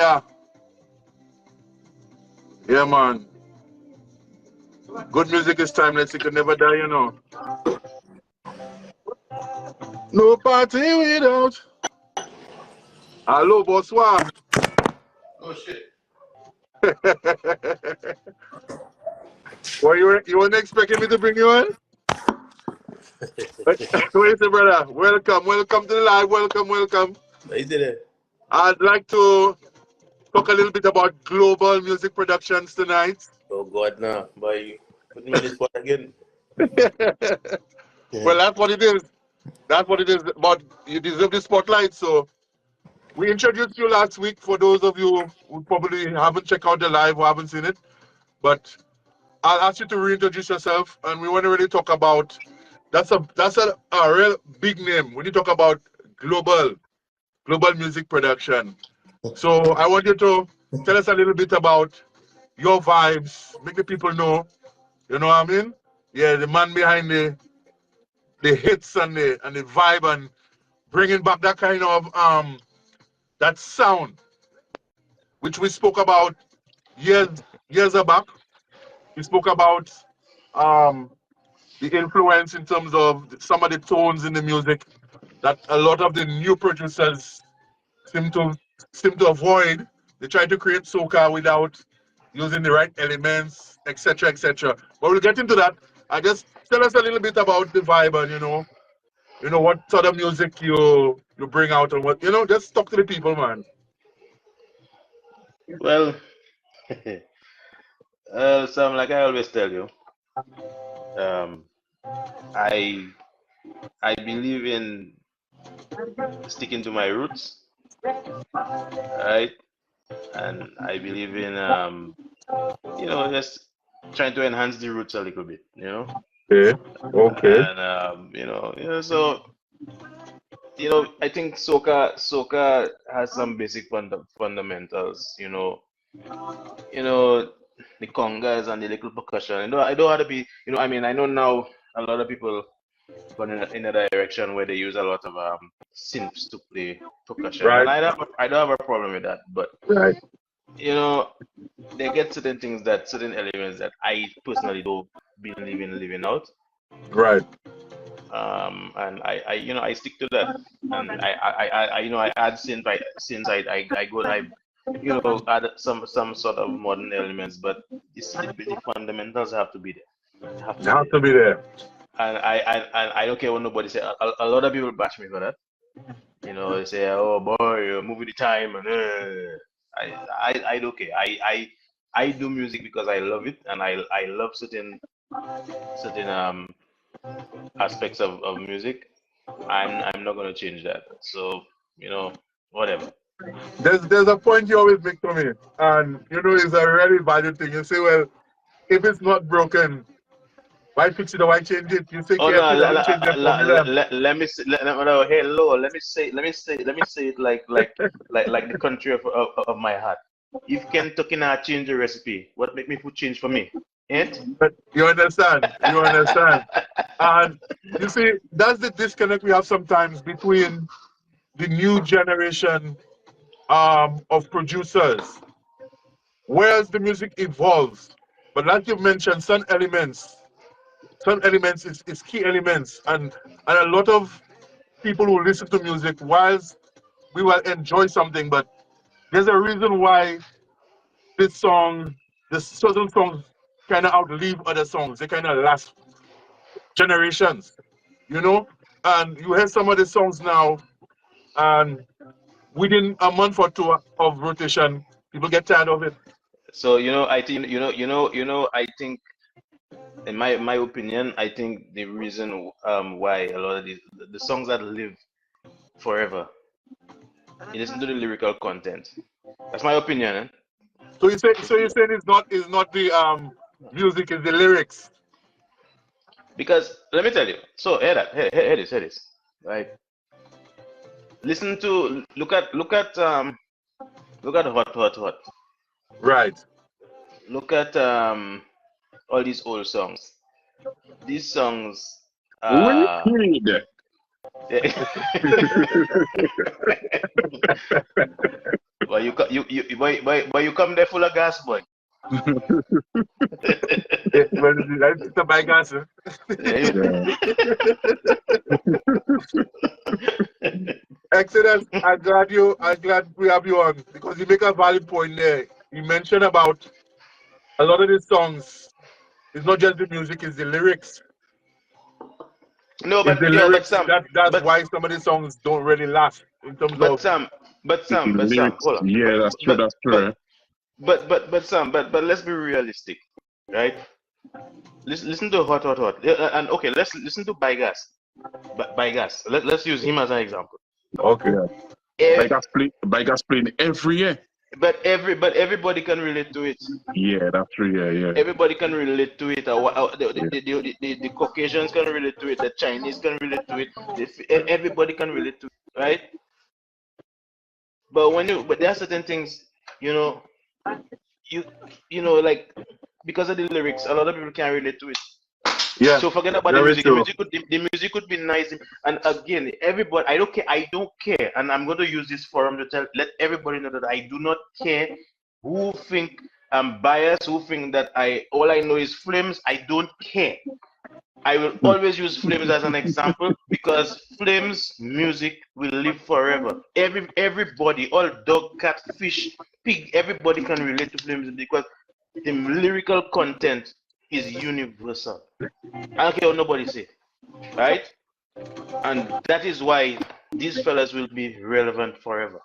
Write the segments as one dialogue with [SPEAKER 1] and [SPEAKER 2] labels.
[SPEAKER 1] Yeah, yeah, man. Good music is timeless. It could never die, you know. No party without. Hello, bonsoir.
[SPEAKER 2] Oh shit.
[SPEAKER 1] Well, you weren't expecting me to bring you on? Wait, wait, brother. Welcome, welcome to the live. Welcome, welcome.
[SPEAKER 2] I did it.
[SPEAKER 1] I'd like to talk a little bit about global music productions tonight.
[SPEAKER 2] Oh God, nah. Boy, put me in this spot again.
[SPEAKER 1] Well, that's what it is. That's what it is. But you deserve the spotlight. So we introduced you last week for those of you who probably haven't checked out the live or haven't seen it. But I'll ask you to reintroduce yourself, and we want to really talk about that's a real big name when you talk about global music production. So I want you to tell us a little bit about your vibes, make the people know. You know what I mean? Yeah, the man behind the hits and the vibe and bringing back that kind of that sound which we spoke about years years back. We spoke about um the influence in terms of some of the tones in the music that a lot of the new producers seem to seem to avoid. They try to create soca without using the right elements, etc., etc. But we'll get into that. I just tell us a little bit about the vibe and what sort of music you bring out and what just talk to the people, man.
[SPEAKER 2] Well, Sam, like I always tell you, um, I I believe in sticking to my roots, right? And I believe in just trying to enhance the roots a little bit,
[SPEAKER 1] Okay. Okay.
[SPEAKER 2] and so I think soca has some basic fundamentals, you know, the congas and the little percussion. I don't have to be, I mean, I know now a lot of people gone in a direction where they use a lot of synths to play percussion, and
[SPEAKER 1] Right.
[SPEAKER 2] I don't have a problem with that. But
[SPEAKER 1] Right.
[SPEAKER 2] you know, they get certain elements that I personally don't believe in leaving out.
[SPEAKER 1] Right.
[SPEAKER 2] And I stick to that, and I add since I go and add some sort of modern elements, but the fundamentals have to be there. They have to
[SPEAKER 1] You
[SPEAKER 2] be
[SPEAKER 1] have
[SPEAKER 2] there.
[SPEAKER 1] to be there.
[SPEAKER 2] And I don't care what nobody say. A lot of people bash me for that. They say, "Oh boy, you're moving the time," and I don't care. I do music because I love it, and I love certain aspects of music. I'm not gonna change that. So whatever.
[SPEAKER 1] There's a point you always make to me, and it's a really valid thing. You say, well, if it's not broken, why fix it or why change it? You say
[SPEAKER 2] Oh no,
[SPEAKER 1] careful, I will change the formula.
[SPEAKER 2] let me say, no, hello, let me say it like the country of my heart. If Kentucky not change the recipe, what make me put change for me? Ain't?
[SPEAKER 1] But you understand? You understand? And you see, that's the disconnect we have sometimes between the new generation of producers. Whereas the music evolves, but like you mentioned, some elements is key elements, and a lot of people who listen to music, whilst we will enjoy something, but there's a reason why this song, this certain songs kind of outlive other songs. They kind of last generations, you know. And you hear some of the songs now, and within a month or two of rotation, people get tired of it.
[SPEAKER 2] So I think I think in my opinion, I think the reason why a lot of the songs that live forever, you listen to the lyrical content. That's my opinion.
[SPEAKER 1] So you saying it's not the music, it's the lyrics.
[SPEAKER 2] Because let me tell you, so hear this, right? Listen to look at hot.
[SPEAKER 1] Right.
[SPEAKER 2] Look at all these old songs. These songs, uh,
[SPEAKER 3] Wicked.
[SPEAKER 2] Why why you come there full of gas, boy?
[SPEAKER 1] Well, that's the big answer.
[SPEAKER 3] Yeah.
[SPEAKER 1] Excellent. I'm glad we have you on because you make a valid point there. You mentioned about a lot of these songs. It's not just the music; it's the lyrics.
[SPEAKER 2] No,
[SPEAKER 1] It's
[SPEAKER 2] but
[SPEAKER 1] the
[SPEAKER 2] yeah, but
[SPEAKER 1] lyrics
[SPEAKER 2] Sam,
[SPEAKER 1] that's
[SPEAKER 2] but
[SPEAKER 1] why some of these songs don't really last in terms
[SPEAKER 2] but
[SPEAKER 1] of
[SPEAKER 2] Sam, but Sam,
[SPEAKER 3] Lyrics.
[SPEAKER 2] hold on.
[SPEAKER 3] Yeah, that's true.
[SPEAKER 2] But
[SPEAKER 3] That's
[SPEAKER 2] but
[SPEAKER 3] true.
[SPEAKER 2] but Sam, but let's be realistic, right? Listen to hot. Yeah, and okay, let's listen to Bygas. Bygas. Let's use him as an example.
[SPEAKER 1] okay.
[SPEAKER 3] Yeah.
[SPEAKER 2] Eh,
[SPEAKER 3] Bygas playing every year.
[SPEAKER 2] but everybody can relate to it.
[SPEAKER 3] Yeah, that's true. Yeah.
[SPEAKER 2] Everybody can relate to it.
[SPEAKER 3] Yeah.
[SPEAKER 2] The Caucasians can relate to it. The Chinese can relate to it. Everybody can relate to it, right? But there are certain things, you know, you like because of the lyrics, a lot of people can't relate to it.
[SPEAKER 1] Yeah,
[SPEAKER 2] So forget about the
[SPEAKER 1] very
[SPEAKER 2] music.
[SPEAKER 1] true.
[SPEAKER 2] The music could be nice. And again, everybody, I don't care. And I'm going to use this forum to let everybody know that I do not care who think I'm biased, who think that all I know is Flames. I don't care. I will always use Flames as an example because Flames music will live forever. Everybody, all dog, cat, fish, pig, everybody can relate to Flames because the lyrical content is universal. I don't care what nobody say, right? And that is why these fellas will be relevant forever.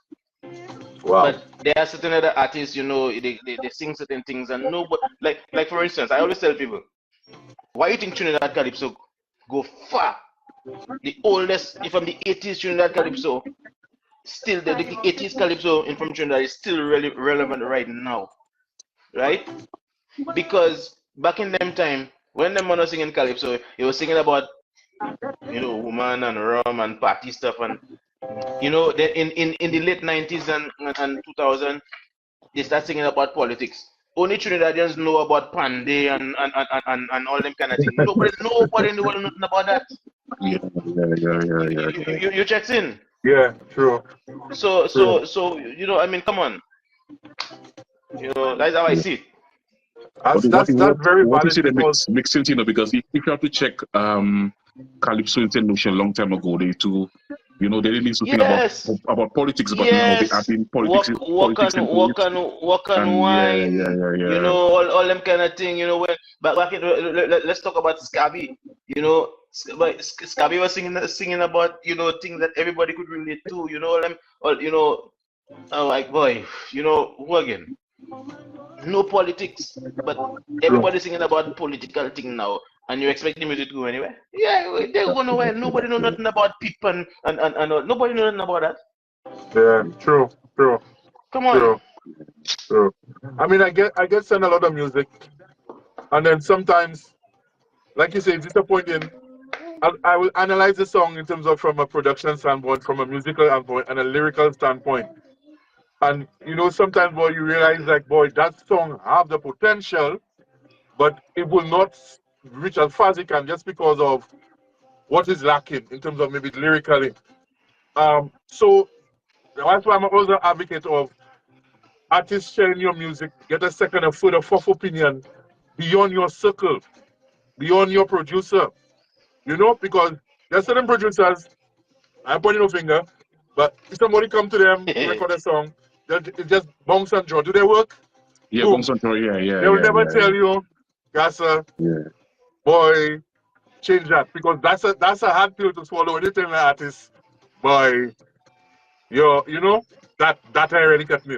[SPEAKER 1] Wow.
[SPEAKER 2] But there are certain other artists, they sing certain things and nobody, like for instance, I always tell people, why you think Trinidad Calypso go far? The oldest, from the 80s Trinidad Calypso, still the 80s Calypso in from Trinidad is still really relevant right now, right? Because back in them time, when them man was singing Calypso, he was singing about woman and rum and party stuff, and then in the late 90s and 2000, they start singing about politics. Only Trinidadians know about Panday and all them kind of things. Nobody knew nothing about that.
[SPEAKER 3] Yeah.
[SPEAKER 2] You checks in.
[SPEAKER 1] Yeah, true. True.
[SPEAKER 2] So I mean, come on. That's how I
[SPEAKER 3] Yeah.
[SPEAKER 2] see it.
[SPEAKER 3] But
[SPEAKER 1] That's very
[SPEAKER 3] what is
[SPEAKER 1] valid
[SPEAKER 3] it the
[SPEAKER 1] because
[SPEAKER 3] mixing, because if you have to check Calypso and Notion long time ago, they too, they didn't used to think
[SPEAKER 2] Yes,
[SPEAKER 3] about politics, but now they
[SPEAKER 2] yes.
[SPEAKER 3] adding politics
[SPEAKER 2] Walk
[SPEAKER 3] into it.
[SPEAKER 2] walk and
[SPEAKER 3] And
[SPEAKER 2] wine.
[SPEAKER 3] yeah.
[SPEAKER 2] All them kind of thing. When back in, let's talk about Scabby. Scabby was singing about things that everybody could relate to. Like boy, who again? No politics, but
[SPEAKER 1] true.
[SPEAKER 2] everybody's singing about political thing now, and you expect the music to go anywhere? Yeah, they're going nowhere. Nobody know nothing about people and nobody know nothing about that.
[SPEAKER 1] Yeah, true. True.
[SPEAKER 2] Come on.
[SPEAKER 1] True. True. I mean, I get sent a lot of music, and then sometimes, like you say, it's disappointing. I will analyze the song in terms of from a production standpoint, from a musical standpoint, and a lyrical standpoint. And sometimes, boy, you realize like, boy, that song have the potential, but it will not reach as far as it can just because of what is lacking in terms of maybe lyrically. So that's why I'm also an advocate of artists sharing your music, get a second or third or fourth opinion beyond your circle, beyond your producer. Because there's certain producers, I'm pointing no finger, but if somebody come to them, record a song, it just bounce and draw. Do they work?
[SPEAKER 3] Yeah,
[SPEAKER 1] Boom. They will never tell you, Gassa,
[SPEAKER 3] yeah.
[SPEAKER 1] boy, change that. Because that's a hard pill to swallow when you tell an artist, boy, that I really got me.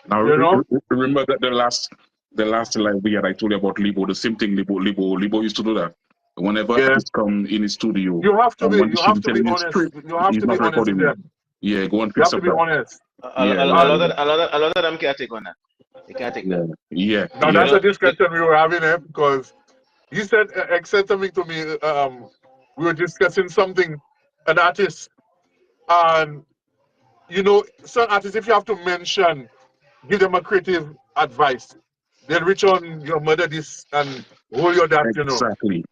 [SPEAKER 3] Now
[SPEAKER 1] You know?
[SPEAKER 3] remember that the last live we had, I told you about Libo. The same thing, Libo used to do that. Whenever
[SPEAKER 1] Yeah.
[SPEAKER 3] artists come in his studio,
[SPEAKER 1] You have to
[SPEAKER 3] and
[SPEAKER 1] be
[SPEAKER 3] one
[SPEAKER 1] you
[SPEAKER 3] should
[SPEAKER 1] have
[SPEAKER 3] be
[SPEAKER 1] to be
[SPEAKER 3] telling you
[SPEAKER 1] honest.
[SPEAKER 3] straight,
[SPEAKER 1] You have
[SPEAKER 3] he's
[SPEAKER 1] to be
[SPEAKER 3] not
[SPEAKER 1] honest with
[SPEAKER 3] recording it.
[SPEAKER 1] them.
[SPEAKER 3] Yeah, go and
[SPEAKER 1] You
[SPEAKER 3] fix
[SPEAKER 1] have to
[SPEAKER 3] up
[SPEAKER 1] be
[SPEAKER 3] that.
[SPEAKER 1] honest.
[SPEAKER 3] Yeah.
[SPEAKER 2] A lot of them can't take on that. They can't take that.
[SPEAKER 3] Yeah.
[SPEAKER 1] Now
[SPEAKER 2] You
[SPEAKER 1] that's
[SPEAKER 2] know,
[SPEAKER 1] a discussion we were having, because you said something to me. We were discussing something, an artist, and some artists, if you have to mention, give them a creative advice, they'll reach on your mother this and hold your that,
[SPEAKER 3] Exactly.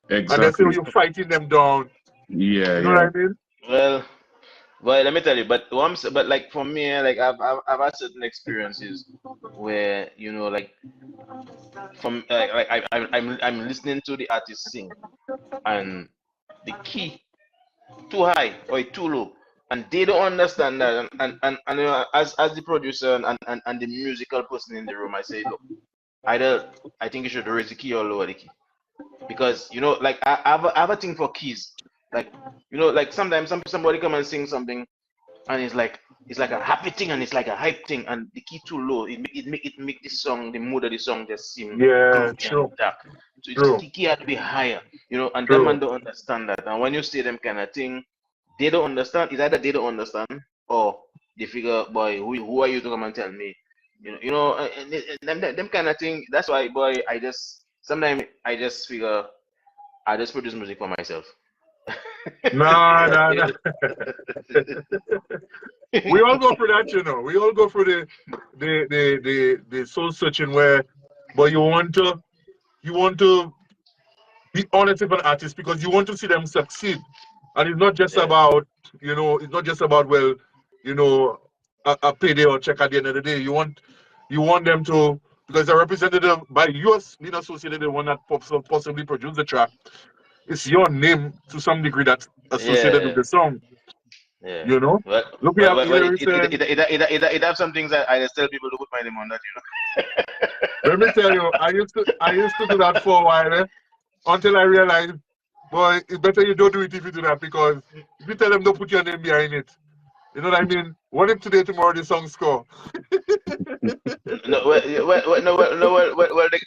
[SPEAKER 1] and they say, oh,
[SPEAKER 3] Exactly.
[SPEAKER 1] you're fighting them down.
[SPEAKER 3] Yeah.
[SPEAKER 1] You know what I mean?
[SPEAKER 2] well, But let me tell you, but like for me, like I've had certain experiences where like from like I'm listening to the artist sing and the key too high or too low, and they don't understand that. And as the producer and the musical person in the room, I say, look, either I think you should raise the key or lower the key, because like I have a thing for keys. Like like sometimes somebody come and sing something, and it's like a happy thing and it's like a hype thing, and the key too low, it make the song, the mood of the song just seem
[SPEAKER 1] Yeah,
[SPEAKER 2] gloomy and
[SPEAKER 1] true,
[SPEAKER 2] dark. So it's
[SPEAKER 1] true,
[SPEAKER 2] key had to be higher, and them
[SPEAKER 1] true.
[SPEAKER 2] man don't understand that. And when you say them kind of thing, they don't understand. It's either they don't understand or they figure, boy, who are you to come and tell me? And them kind of thing. That's why, boy, I just sometimes I just figure I just produce music for myself.
[SPEAKER 1] Nah, nah, nah. We all go through that, you know. We all go through the soul searching where, but you want to be honest with an artist because you want to see them succeed, and it's not just
[SPEAKER 2] Yeah.
[SPEAKER 1] about it's not just about, well, you know a payday or check at the end of the day. You want them to, because a representative by yours being associated with the one that possibly produced the track. It's your name to some degree that's associated with
[SPEAKER 2] Yeah.
[SPEAKER 1] the song.
[SPEAKER 2] Yeah.
[SPEAKER 1] You know,
[SPEAKER 2] But
[SPEAKER 1] look, we
[SPEAKER 2] but
[SPEAKER 1] have
[SPEAKER 2] but, but it
[SPEAKER 1] Hillary
[SPEAKER 2] it, it,
[SPEAKER 1] saying,
[SPEAKER 2] it, it, it, it have some things that I just tell people to put my name on that.
[SPEAKER 1] let me tell you, I used to do that for a while, until I realized, boy, it's better you don't do it if you do that, because if you tell them don't put your name behind it, you know what I mean? What if today, tomorrow the song score?
[SPEAKER 2] No, no, no,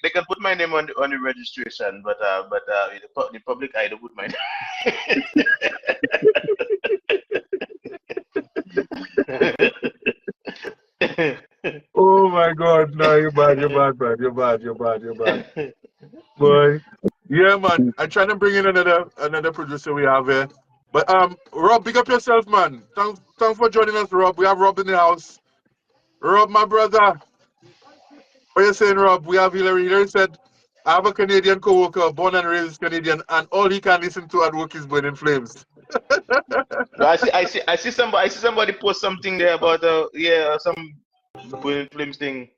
[SPEAKER 2] they can put my name on the registration, but the public I don't put my name.
[SPEAKER 1] Oh my God, no, you're bad, you're bad, man. You're bad, you're bad, you're bad. Boy. Yeah, man. I trying to bring in another producer we have here. But Rob, big up yourself, man. Thanks for joining us, Rob. We have Rob in the house. Rob, my brother. What you saying, Rob? We have Hillary. Hillary said, I have a Canadian co-worker, born and raised Canadian, and all he can listen to at work is Burning Flames.
[SPEAKER 2] No, I see somebody post something there about some Burning Flames thing.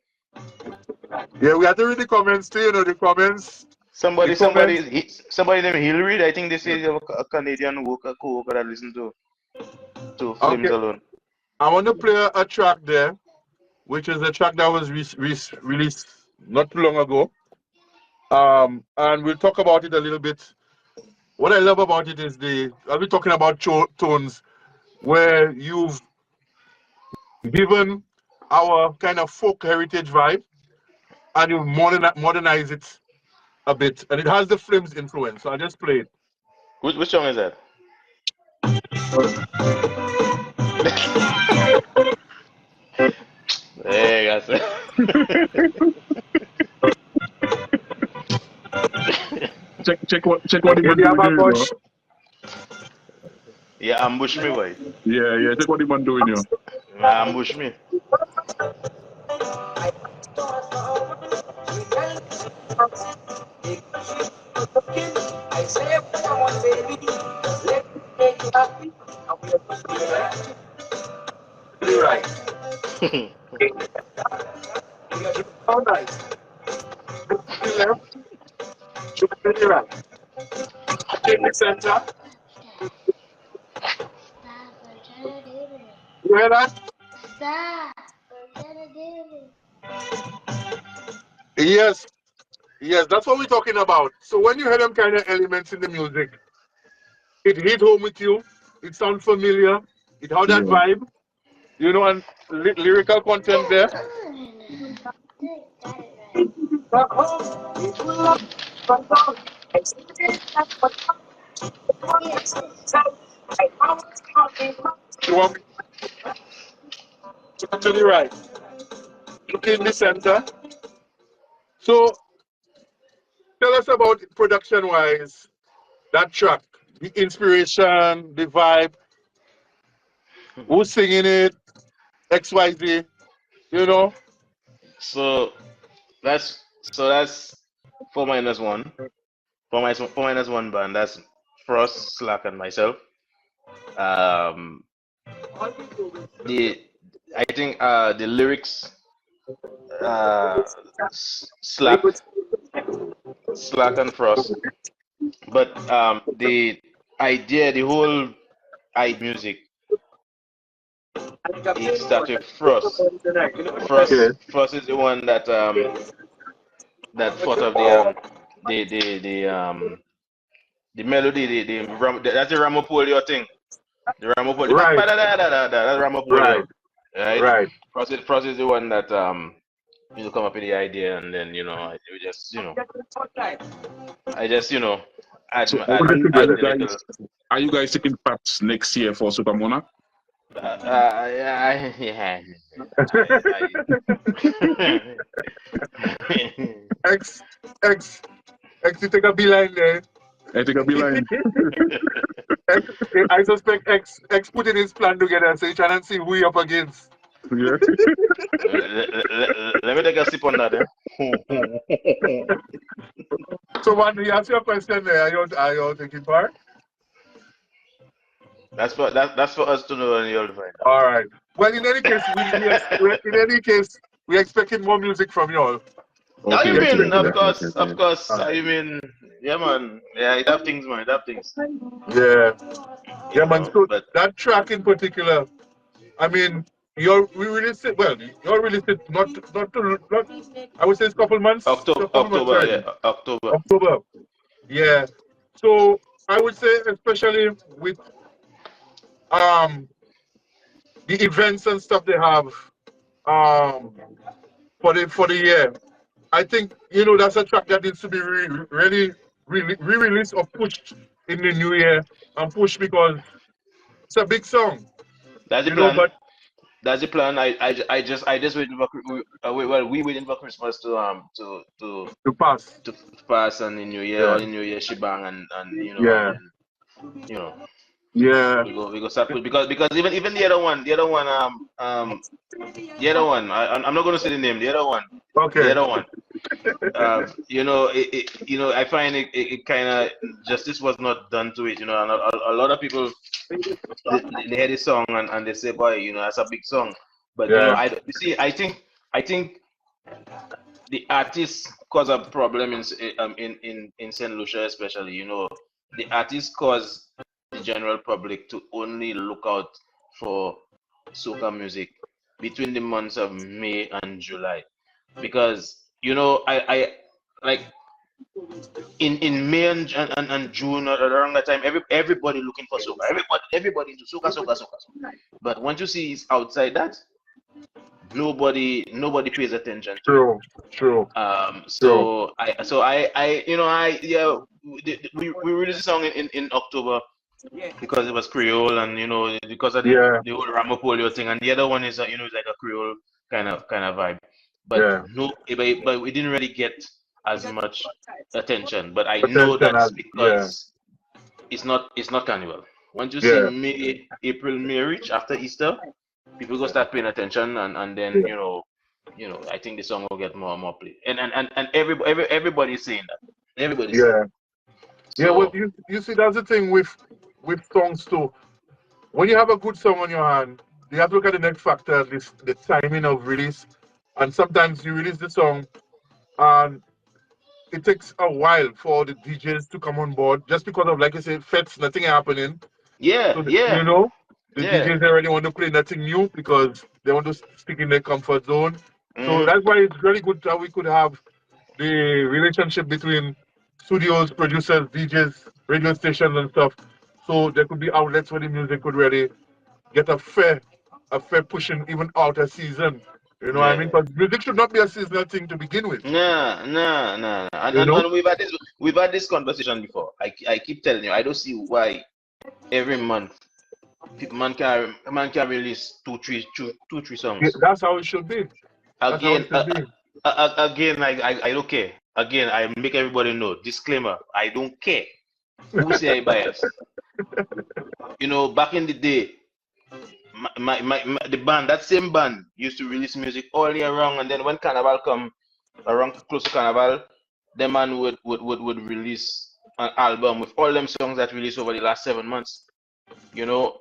[SPEAKER 1] Yeah, we have to read the comments too, the comments. The comments.
[SPEAKER 2] Somebody named Hillary. I think they say they have a Canadian co-worker that listen to Flames
[SPEAKER 1] Okay,
[SPEAKER 2] alone.
[SPEAKER 1] I want to play a track there, which is a track that was released not too long ago. And we'll talk about it a little bit. What I love about it is I'll be talking about tones where you've given our kind of folk heritage vibe and you modernize it a bit, and it has the Flames influence. So I just play it.
[SPEAKER 2] Which song is that? Hey, that's
[SPEAKER 3] check what the man
[SPEAKER 1] Maybe
[SPEAKER 3] doing
[SPEAKER 1] have a
[SPEAKER 3] here, you know.
[SPEAKER 1] bush.
[SPEAKER 2] Yeah, ambush me, boy.
[SPEAKER 3] Yeah, check what the man doing here.
[SPEAKER 2] Ambush me.
[SPEAKER 1] You're right. All right. To the left, to the right. In the center. You hear that? Yes, yes, that's what we're talking about. So when you hear them kind of elements in the music, it hit home with you. It sounds familiar. It had that
[SPEAKER 3] Yeah.
[SPEAKER 1] vibe, and lyrical content there. You want to the right. Look in the center. So tell us about it production-wise, that track, the inspiration, the vibe, who's singing it, XYZ, you know?
[SPEAKER 2] So that's 4 minus 1. 4 minus 1 band. That's Frost, Slack, and myself. Um, I think the lyrics slap Slack and Frost, but the idea, the whole music, it started with Frost.
[SPEAKER 1] Okay.
[SPEAKER 2] Frost is the one that that thought of the the the um the melody, that's the Ramapolio thing. The Ramapolio,
[SPEAKER 1] Right.
[SPEAKER 2] that's
[SPEAKER 1] Right.
[SPEAKER 2] Ramapolio, right?
[SPEAKER 1] Right.
[SPEAKER 2] Frost is the one that come up with the idea, and then we just I just add
[SPEAKER 3] So
[SPEAKER 2] add
[SPEAKER 1] Put it
[SPEAKER 2] add
[SPEAKER 1] together.
[SPEAKER 2] the little.
[SPEAKER 3] are you guys taking part next year for Super Monarch?
[SPEAKER 2] Yeah,
[SPEAKER 1] X, X, X, you take a beeline there.
[SPEAKER 3] I think I'll be lying.
[SPEAKER 1] X, I suspect X putting his plan together, so he's trying to see who he up against.
[SPEAKER 3] Yeah.
[SPEAKER 2] Let me take a sip on that.
[SPEAKER 1] So when we ask you a question there, are you taking part?
[SPEAKER 2] That's for us to know, and you'll find out.
[SPEAKER 1] All right. Well, in any case, we're expecting more music from y'all.
[SPEAKER 2] How
[SPEAKER 3] Okay,
[SPEAKER 2] you
[SPEAKER 1] We're
[SPEAKER 3] okay,
[SPEAKER 2] mean?
[SPEAKER 3] okay,
[SPEAKER 1] expecting,
[SPEAKER 2] Of
[SPEAKER 3] okay, okay,
[SPEAKER 2] course, of
[SPEAKER 3] okay.
[SPEAKER 2] course.
[SPEAKER 1] uh,
[SPEAKER 2] How you mean? Yeah, man. Yeah, it have things, man. It have things.
[SPEAKER 1] yeah, yeah, man. So
[SPEAKER 2] But
[SPEAKER 1] that track in particular, I mean, we released it. Well, you released it not. I would say it's a couple months. It's a couple months
[SPEAKER 2] October,
[SPEAKER 1] already.
[SPEAKER 2] yeah, October.
[SPEAKER 1] October. Yeah. So I would say, especially with um the events and stuff they have um for the year, I think that's a track that needs to be really re-released or pushed in the new year and pushed because it's a big song,
[SPEAKER 2] That's the plan.
[SPEAKER 1] but
[SPEAKER 2] That's the plan. I just waiting for we waiting for Christmas
[SPEAKER 1] to pass.
[SPEAKER 2] to pass, and the New Year,
[SPEAKER 1] Yeah.
[SPEAKER 2] all the New Year shebang, and
[SPEAKER 1] Yeah.
[SPEAKER 2] then you know
[SPEAKER 1] Yeah.
[SPEAKER 2] we go start with, because even the other one, I'm not going to say the name. The
[SPEAKER 1] Okay.
[SPEAKER 2] other one. I find it kind of justice was not done to it. And a lot of people, they hear this song, and they say, boy, that's a big song. But
[SPEAKER 1] Yeah.
[SPEAKER 2] you see, I think the artists cause a problem in Saint Lucia, especially. The artists cause the general public to only look out for soca music between the months of May and July, because I like in May and June, or around that time, everybody looking for soca, everybody into soca. But once you see it's outside that, nobody pays attention to it.
[SPEAKER 1] True. True. True.
[SPEAKER 2] I yeah, we released the song in October because it was Creole, and because of
[SPEAKER 1] Yeah.
[SPEAKER 2] the whole Ramapolio thing, and the other one is is like a Creole kind of vibe, but
[SPEAKER 1] Yeah.
[SPEAKER 2] no, but we didn't really get as much attention. But I know
[SPEAKER 1] Attention
[SPEAKER 2] that's
[SPEAKER 1] as yeah.
[SPEAKER 2] because it's not carnival. Once you see
[SPEAKER 1] Yeah.
[SPEAKER 2] May reach after Easter, people go start paying attention, and then I think the song will get more and more play, and everybody's saying that. Everybody's saying
[SPEAKER 1] Yeah. Yeah. Well,
[SPEAKER 2] so.
[SPEAKER 1] you see, that's the thing with songs too. When you have a good song on your hand, you have to look at the next factor, the timing of release. And sometimes you release the song and it takes a while for the DJs to come on board just because of, like you said, fets, nothing happening.
[SPEAKER 2] Yeah,
[SPEAKER 1] So,
[SPEAKER 2] yeah,
[SPEAKER 1] the
[SPEAKER 2] yeah.
[SPEAKER 1] DJs already want to play nothing new because they want to stick in their comfort zone. So
[SPEAKER 2] Hmm.
[SPEAKER 1] that's why it's really good that we could have the relationship between studios, producers, DJs, radio stations, and stuff. So there could be outlets where the music could really get a fair pushing even out a season. You know what I
[SPEAKER 2] Yeah.
[SPEAKER 1] mean? Because music should not be a seasonal thing to begin with.
[SPEAKER 2] Nah, nah, nah. And,
[SPEAKER 1] You
[SPEAKER 2] and,
[SPEAKER 1] know?
[SPEAKER 2] and we've had this conversation before. I keep telling you, I don't see why every month man can release two, three
[SPEAKER 1] Yeah,
[SPEAKER 2] songs.
[SPEAKER 1] that's how it should be. That's how it
[SPEAKER 2] Again,
[SPEAKER 1] should be.
[SPEAKER 2] again, I don't care. Again, I make everybody know. Disclaimer: I don't care who say I bias. Back in the day, the band, that same band, used to release music all year round, and then when Carnival come around, close to Carnival, the man would release an album with all them songs that released over the last 7 months. You know,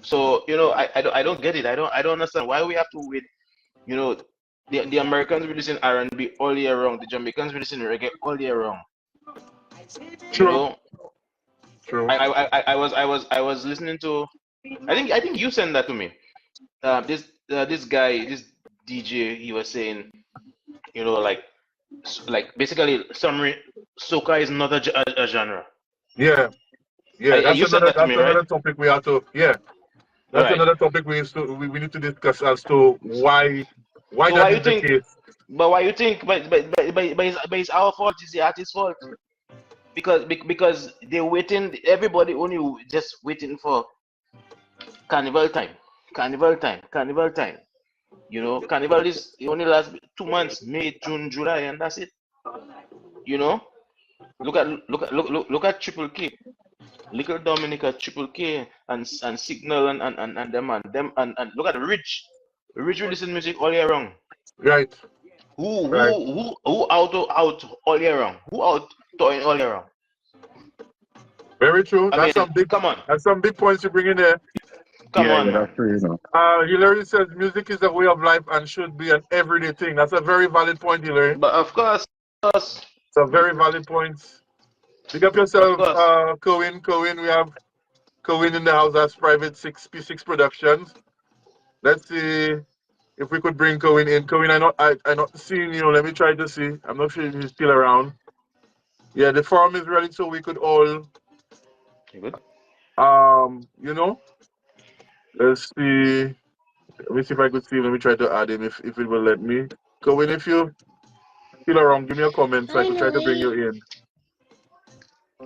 [SPEAKER 2] So I don't get it. I don't understand why we have to wait. You know, the Americans releasing R&B all year round. The Jamaicans releasing reggae all year round. You
[SPEAKER 1] True.
[SPEAKER 2] know,
[SPEAKER 1] True.
[SPEAKER 2] I was listening to. I think you sent that to me. This guy, this DJ, he was saying, like basically summary, soca is not a genre.
[SPEAKER 1] Yeah. Yeah.
[SPEAKER 2] You sent that to
[SPEAKER 1] That's
[SPEAKER 2] me, right?
[SPEAKER 1] another topic we have to. Yeah. That's
[SPEAKER 2] Right.
[SPEAKER 1] another topic we need to discuss as to why
[SPEAKER 2] So
[SPEAKER 1] that
[SPEAKER 2] why you
[SPEAKER 1] is the
[SPEAKER 2] think?
[SPEAKER 1] case.
[SPEAKER 2] But why you think? But it's our fault. It's the artist's fault because they're waiting. Everybody only just waiting for carnival time, carnival time, carnival time. Carnival is it only lasts 2 months, May, June, July, and that's it. You know, look at Triple K, Little Dominica, Triple K, and Signal and them and look at Rich releasing music all year round.
[SPEAKER 1] Right.
[SPEAKER 2] Who
[SPEAKER 1] Right.
[SPEAKER 2] who who out all year round? Who out touring all year round?
[SPEAKER 1] Very true.
[SPEAKER 2] I mean, come on,
[SPEAKER 1] That's some big points you bring in there.
[SPEAKER 2] come
[SPEAKER 3] Yeah,
[SPEAKER 2] on,
[SPEAKER 3] yeah, that's
[SPEAKER 2] man.
[SPEAKER 3] true.
[SPEAKER 1] Hilary says music is a way of life and should be an everyday thing. That's a very valid point, Hilary.
[SPEAKER 2] But of course,
[SPEAKER 1] It's a very valid point. Pick up
[SPEAKER 2] of
[SPEAKER 1] yourself,
[SPEAKER 2] course.
[SPEAKER 1] Cohen. Cohen, we have Cohen in the house as private 6P6 Productions. Let's see if we could bring Cohen in. Cohen, I not seeing you. Let me try to see. I'm not sure if he's still around. Yeah, the forum is ready, so we could all,
[SPEAKER 2] You good?
[SPEAKER 1] you know, let's see. Let me see if I could see him. Let me try to add him if it will let me. Cohen, if you still around, give me a comment so I could try to bring you in.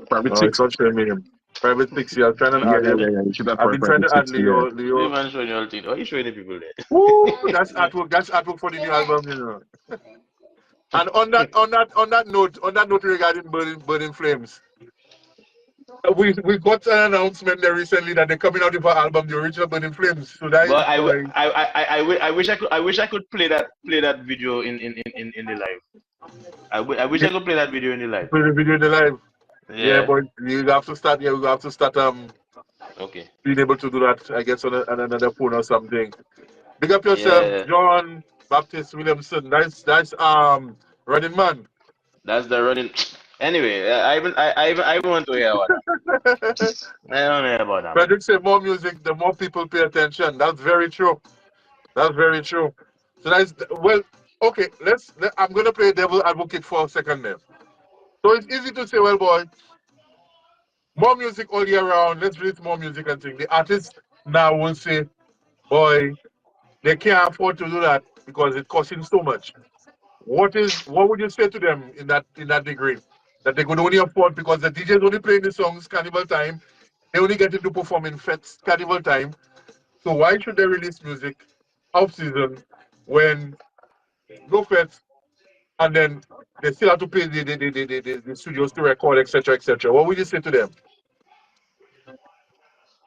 [SPEAKER 3] Private
[SPEAKER 1] No, it's
[SPEAKER 3] six.
[SPEAKER 1] not showing me him. Private 6, I was trying to
[SPEAKER 3] Yeah,
[SPEAKER 1] add
[SPEAKER 3] yeah,
[SPEAKER 1] him.
[SPEAKER 3] yeah, yeah. You should have
[SPEAKER 1] I've been trying
[SPEAKER 3] private
[SPEAKER 1] to add
[SPEAKER 3] six. Yeah.
[SPEAKER 1] Leo.
[SPEAKER 2] You
[SPEAKER 1] Leo.
[SPEAKER 2] man showing your thing. Why you showing the people there?
[SPEAKER 1] Woo! That's artwork. That's artwork for the new album, you know. And on that note regarding Burning Flames, we got an announcement there recently that they're coming out with an album, the original Burning Flames. So that is
[SPEAKER 2] But
[SPEAKER 1] boy.
[SPEAKER 2] I wish I could play that video in the live. I wish I could play that video in the live.
[SPEAKER 1] Play the video in the live. Yeah,
[SPEAKER 2] Yeah.
[SPEAKER 1] but you have to start. Yeah, we have to start
[SPEAKER 2] Okay.
[SPEAKER 1] being able to do that. I guess on another phone or something. Big up yourself,
[SPEAKER 2] Yeah.
[SPEAKER 1] John Baptist Williamson. That's Running Man.
[SPEAKER 2] That's the running. Anyway, I even want to hear about that. I don't hear about that, man.
[SPEAKER 1] Frederick said more music, the more people pay attention. That's very true. That's very true. So that's well, okay. I'm gonna play devil advocate for a second there. So it's easy to say, well, boy, more music all year round. Let's release more music and things. The artists now will say, boy, they can't afford to do that because it costs him so much. What would you say to them in that degree? That they could only afford because the DJs only playing the songs carnival time. They only get to perform in fets carnival time. So why should they release music off season when no fets and then they still have to pay the studios to record, etc., etc. What would you say to them?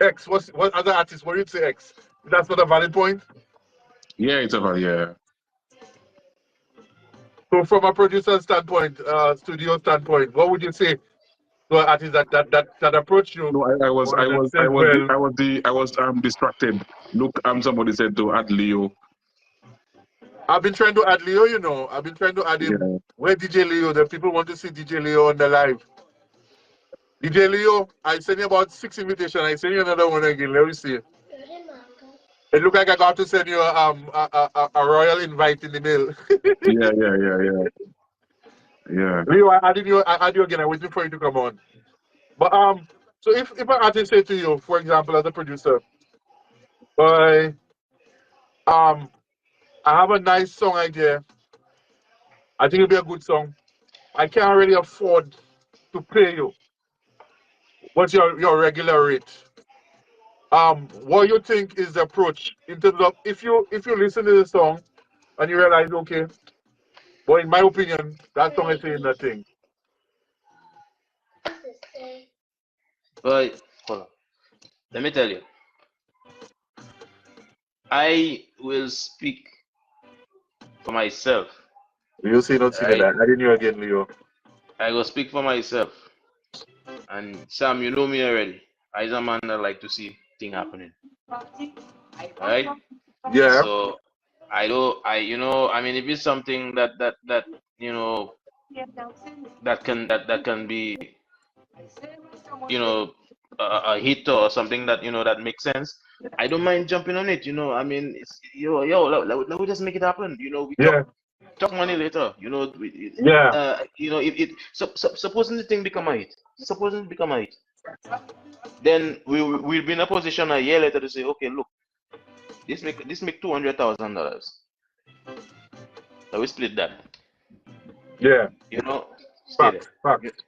[SPEAKER 1] X, what other artists? What would you say X? That's not a valid point.
[SPEAKER 3] Yeah, it's over. Yeah.
[SPEAKER 1] So from a producer standpoint, studio standpoint, what would you say to an artist that approach you
[SPEAKER 3] No,
[SPEAKER 1] or that says, well,
[SPEAKER 3] I was distracted. Look, somebody said to add Leo.
[SPEAKER 1] I've been trying to add Leo, I've been trying to add him.
[SPEAKER 3] Yeah.
[SPEAKER 1] Where DJ Leo? The people want to see DJ Leo on the live. DJ Leo, I sent you about 6 invitations. I send you another one again. Let me see. It looked like I got to send you a royal invite in the mail.
[SPEAKER 3] Yeah, yeah, yeah, yeah, yeah.
[SPEAKER 1] Leo, I add you again. I'm waiting for you to come on. But so if an artist say to you, for example, as a producer, boy, I have a nice song idea. I think it'll be a good song. I can't really afford to pay you. What's your regular rate? What you think is the approach in terms of if you listen to the song and you realize, okay, but in my opinion, that song is saying nothing.
[SPEAKER 2] But hold on. Let me tell you. I will speak for myself.
[SPEAKER 1] You see, not seeing
[SPEAKER 2] Right?
[SPEAKER 1] that. I didn't hear again, Leo.
[SPEAKER 2] I will speak for myself. And Sam, you know me already. I'm a man that like to see thing happening, right?
[SPEAKER 1] Yeah.
[SPEAKER 2] So I mean, if it's something that you know that can be a hit or something that that makes sense, I don't mind jumping on it. I mean, it's let me just make it happen. We
[SPEAKER 1] Yeah.
[SPEAKER 2] talk money later.
[SPEAKER 1] Yeah.
[SPEAKER 2] If supposing the thing become a hit, supposing it become a hit, then we'll be in a position a year later to say, okay, look, this make $200,000. So we split that.
[SPEAKER 1] Yeah.
[SPEAKER 2] You know, stay there.
[SPEAKER 1] Facts. Facts.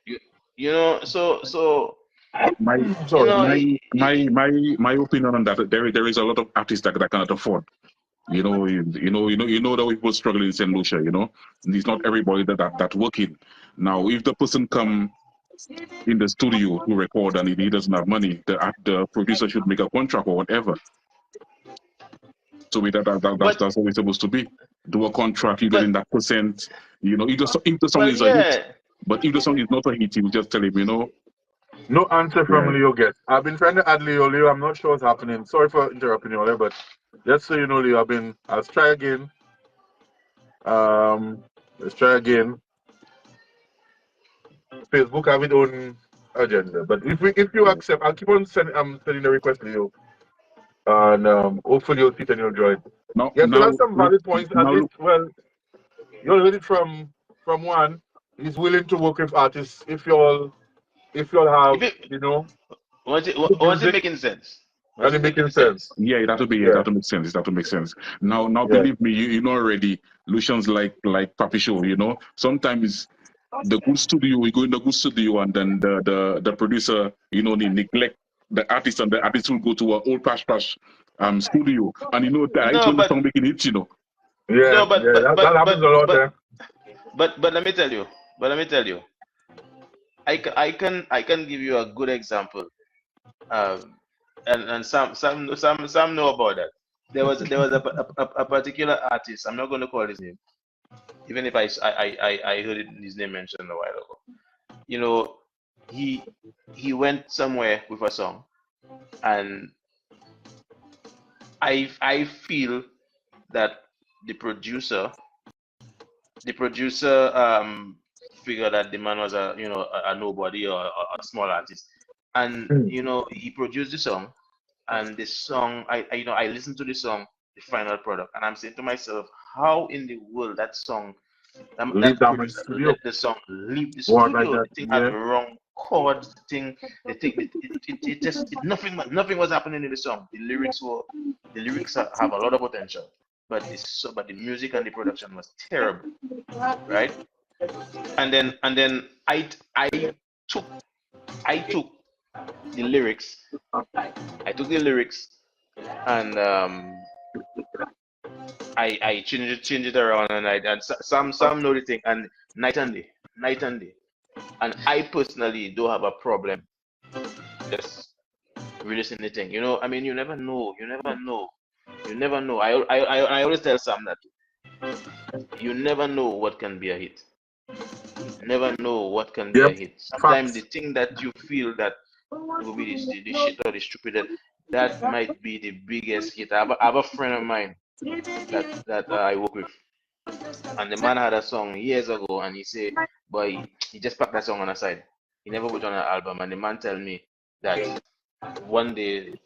[SPEAKER 2] So
[SPEAKER 3] My
[SPEAKER 2] you
[SPEAKER 1] Sorry.
[SPEAKER 2] know, it, it,
[SPEAKER 3] my opinion on that, there is a lot of artists that cannot afford. You know that people struggling in St. Lucia. It's not everybody that working. Now, if the person come in the studio to record and he doesn't have money, the producer should make a contract or whatever. So
[SPEAKER 2] but
[SPEAKER 3] that's how it's supposed to be. Do a contract, you get in
[SPEAKER 2] but
[SPEAKER 3] that percent. If the song
[SPEAKER 2] well,
[SPEAKER 3] is a hit,
[SPEAKER 2] yeah.
[SPEAKER 3] but if the song is not a hit, you just tell him,
[SPEAKER 1] No answer from
[SPEAKER 3] yeah.
[SPEAKER 1] Leo yet. I've been trying to add Leo. Leo, I'm not sure what's happening. Sorry for interrupting you, but just so you know, Leo, I'll try again. Let's try again. Facebook have its own agenda, but if you accept, I'll keep on sending the request, Leo, and hopefully you'll sit and you'll join.
[SPEAKER 3] Now,
[SPEAKER 1] Yes, you
[SPEAKER 3] now,
[SPEAKER 1] have some valid points. At
[SPEAKER 3] now,
[SPEAKER 1] least,
[SPEAKER 3] look,
[SPEAKER 1] well, you heard it from Juan. He's willing to work with artists if you all
[SPEAKER 2] If
[SPEAKER 1] have
[SPEAKER 2] it
[SPEAKER 1] good
[SPEAKER 2] once it
[SPEAKER 1] music
[SPEAKER 2] making sense,
[SPEAKER 1] and
[SPEAKER 2] once
[SPEAKER 1] it
[SPEAKER 2] it
[SPEAKER 1] making
[SPEAKER 2] making
[SPEAKER 1] sense.
[SPEAKER 2] sense.
[SPEAKER 3] yeah, it
[SPEAKER 1] Yeah,
[SPEAKER 3] have to make sense. It have to make sense. Now,
[SPEAKER 1] yeah.
[SPEAKER 3] believe me, you know already. Lucian's like Papi Show. Sometimes the good studio, we go in the good studio, and then the producer, they neglect the artist, and the artist will go to a old pash studio, and it's
[SPEAKER 2] No,
[SPEAKER 3] when the song making hits.
[SPEAKER 1] Yeah,
[SPEAKER 2] no, but
[SPEAKER 1] yeah,
[SPEAKER 2] but
[SPEAKER 1] that
[SPEAKER 2] but
[SPEAKER 1] happens
[SPEAKER 2] but
[SPEAKER 1] a lot,
[SPEAKER 2] but
[SPEAKER 1] eh?
[SPEAKER 2] but let me tell you, I can give you a good example. Um, and some know about that. There was a particular artist. I'm not going to call his name, even if I heard his name mentioned a while ago. You know, he went somewhere with a song, and I feel that the producer the producer figured that the man was a nobody or a small artist, and
[SPEAKER 1] Hmm.
[SPEAKER 2] he produced the song, and the song I listened to the song, the final product, and I'm saying to myself, how in the world that song
[SPEAKER 1] Leave
[SPEAKER 2] that
[SPEAKER 1] that my
[SPEAKER 2] producer
[SPEAKER 1] studio.
[SPEAKER 2] let the song leave the
[SPEAKER 1] What like
[SPEAKER 2] studio?
[SPEAKER 1] that?
[SPEAKER 2] The thing had
[SPEAKER 1] Yeah.
[SPEAKER 2] wrong chords. Nothing was happening in the song. The lyrics have a lot of potential, but the music and the production was terrible, right? And then took I took the lyrics. I took the lyrics, and I changed it around, and some know the thing, and night and day. And I personally don't have a problem just releasing the thing. I mean, you never know. You never know. I always tell Sam that you never know what can be a hit. You never know what can be a
[SPEAKER 1] Yep.
[SPEAKER 2] hit. Sometimes the
[SPEAKER 1] Facts.
[SPEAKER 2] thing that you feel that will be the shit or the stupid, that might be the biggest hit. I have a friend of mine that I work with, and the man had a song years ago, and he said, boy, he just packed that song on the side. He never put on an album, and the man tell me that one day